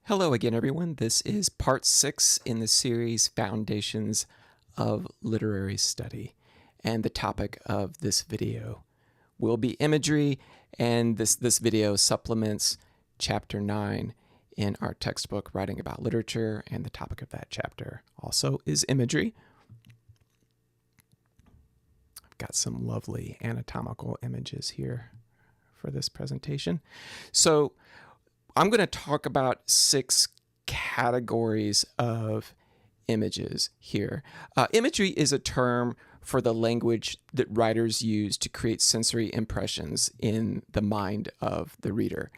Hello again, everyone. This is part 6 in the series Foundations of Literary Study. And the topic of this video will be imagery, and this video supplements chapter 9 in our textbook, Writing About Literature, and the topic of that chapter also is imagery. I've got some lovely anatomical images here for this presentation. So I'm going to talk about 6 categories of images here. Imagery is a term for the language that writers use to create sensory impressions in the mind of the reader.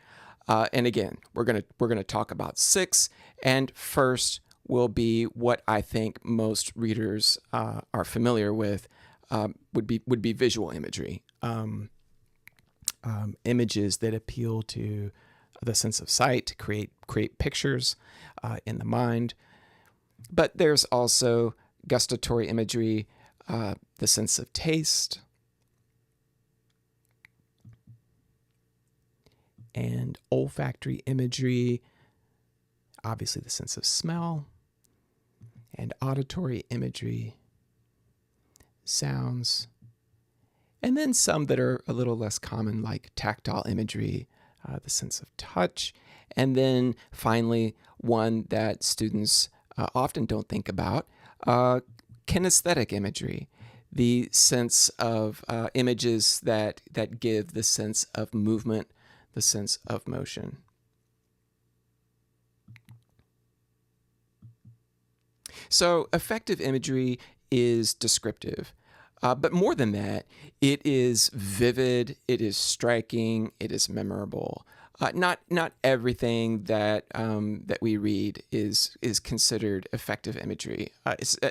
And again, we're going to talk about 6. And first will be what I think most readers are familiar with, would be visual imagery, images that appeal to the sense of sight, to create pictures in the mind. But there's also gustatory imagery, the sense of taste, and olfactory imagery, obviously the sense of smell, and auditory imagery, sounds, and then some that are a little less common, like tactile imagery, the sense of touch, and then finally one that students often don't think about, kinesthetic imagery, the sense of images that give the sense of movement, the sense of motion. So effective imagery is descriptive. But more than that, it is vivid, it is striking, it is memorable. Not everything that we read is considered effective imagery.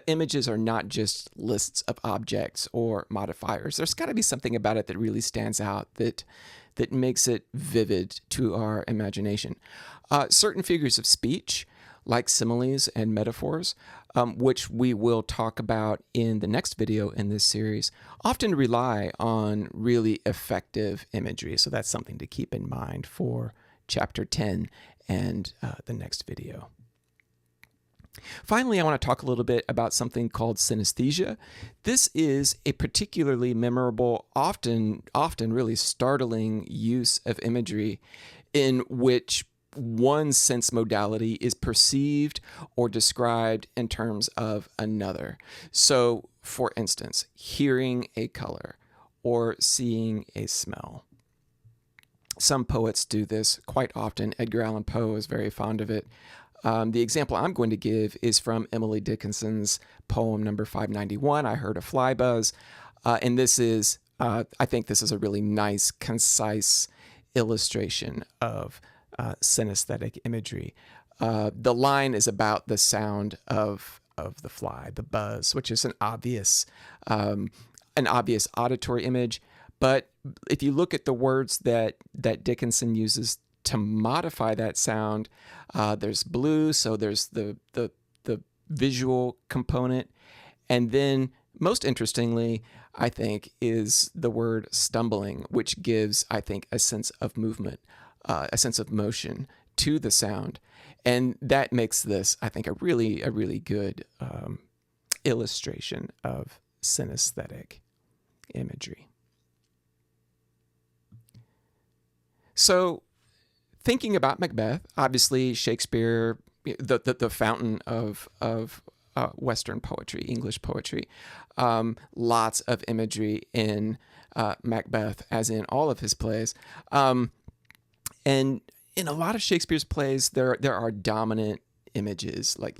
Images are not just lists of objects or modifiers. There's got to be something about it that really stands out, that makes it vivid to our imagination. Certain figures of speech, like similes and metaphors, which we will talk about in the next video in this series, often rely on really effective imagery. So that's something to keep in mind for chapter 10 and the next video. Finally, I want to talk a little bit about something called synesthesia. This is a particularly memorable, often really startling use of imagery in which one sense modality is perceived or described in terms of another. So, for instance, hearing a color or seeing a smell. Some poets do this quite often. Edgar Allan Poe is very fond of it. The example I'm going to give is from Emily Dickinson's poem number 591, I Heard a Fly Buzz. And this is, I think this is a really nice, concise illustration of synesthetic imagery. The line is about the sound of the fly, the buzz, which is an obvious auditory image. But if you look at the words that Dickinson uses to modify that sound, there's blue, so there's the visual component, and then most interestingly, I think, is the word stumbling, which gives, I think, a sense of movement, a sense of motion to the sound. And that makes this, I think, a really good illustration of synesthetic imagery. So, thinking about Macbeth, obviously Shakespeare, the fountain of Western poetry, English poetry, lots of imagery in Macbeth, as in all of his plays. And in a lot of Shakespeare's plays, there are dominant images, like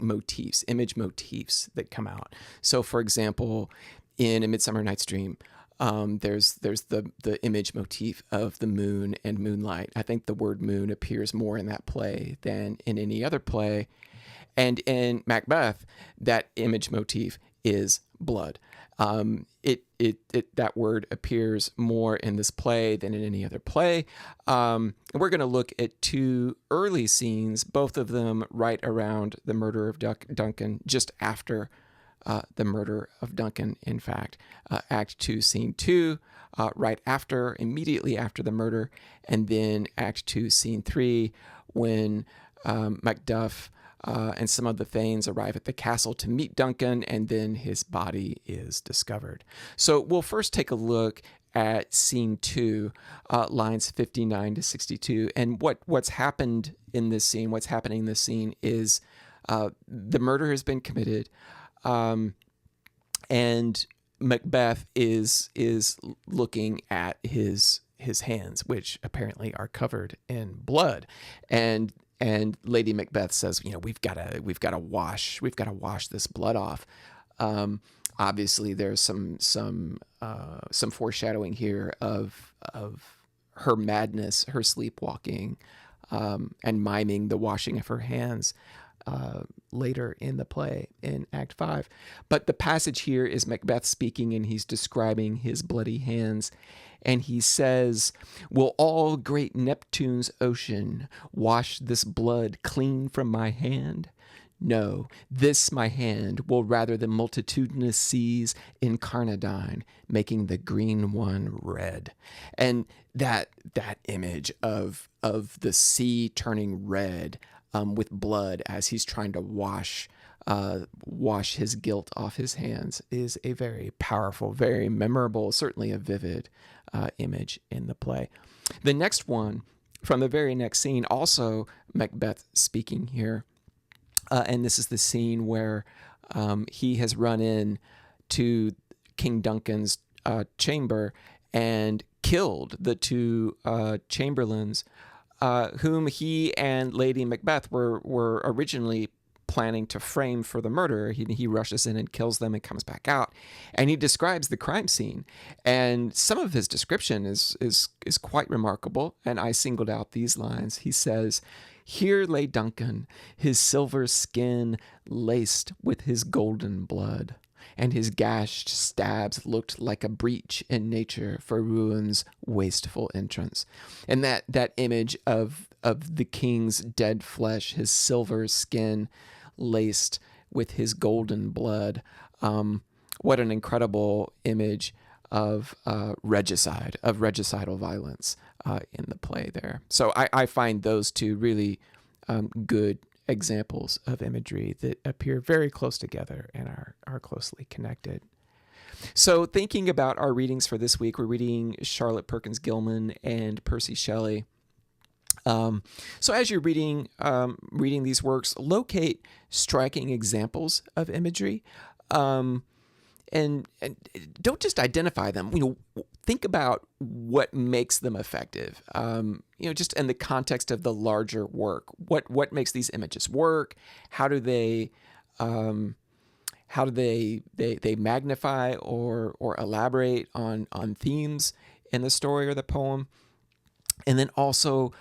motifs, image motifs that come out. So, for example, in A Midsummer Night's Dream, there's the image motif of the moon and moonlight. I think the word moon appears more in that play than in any other play. And in Macbeth, that image motif is blood. That word appears more in this play than in any other play. And we're going to look at 2 early scenes, both of them right around the murder of Duncan, just after the murder of Duncan, in fact. Act 2, Scene 2, right after, immediately after the murder, and then Act 2, Scene 3, when Macduff and some of the Thanes arrive at the castle to meet Duncan, and then his body is discovered. So we'll first take a look at scene 2, lines 59 to 62. And what's happened in this scene, what's happening in this scene is the murder has been committed, and Macbeth is looking at his hands, which apparently are covered in blood, and Lady Macbeth says, we've got to wash this blood off. Obviously, there's some foreshadowing here of her madness, her sleepwalking, and miming the washing of her hands later in the play in Act 5. But the passage here is Macbeth speaking, and he's describing his bloody hands. And he says, "Will all great Neptune's ocean wash this blood clean from my hand? No, this my hand will rather the multitudinous seas incarnadine, making the green one red." And that image of the sea turning red with blood as he's trying to wash his guilt off his hands is a very powerful, very memorable, certainly a vivid image in the play. The next one, from the very next scene, also Macbeth speaking here, and this is the scene where he has run in to King Duncan's chamber and killed the two chamberlains, whom he and Lady Macbeth were originally planning to frame for the murder. He rushes in and kills them and comes back out, and he describes the crime scene. And some of his description is quite remarkable, and I singled out these lines. He says, "Here lay Duncan, his silver skin laced with his golden blood, and his gashed stabs looked like a breach in nature for ruin's wasteful entrance." And that image of the king's dead flesh, his silver skin laced with his golden blood, what an incredible image of regicide, of regicidal violence in the play there. So I find those two really good examples of imagery that appear very close together and are closely connected. So thinking about our readings for this week, we're reading Charlotte Perkins Gilman and Percy Shelley. So as you're reading these works, locate striking examples of imagery, and don't just identify them. Think about what makes them effective. Just in the context of the larger work, what makes these images work? How do they magnify or elaborate on themes in the story or the poem? And then also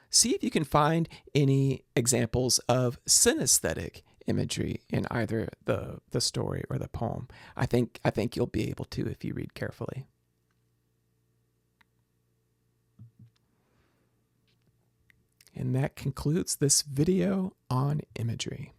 see if you can find any examples of synesthetic imagery in either the story or the poem. I think you'll be able to if you read carefully. And that concludes this video on imagery.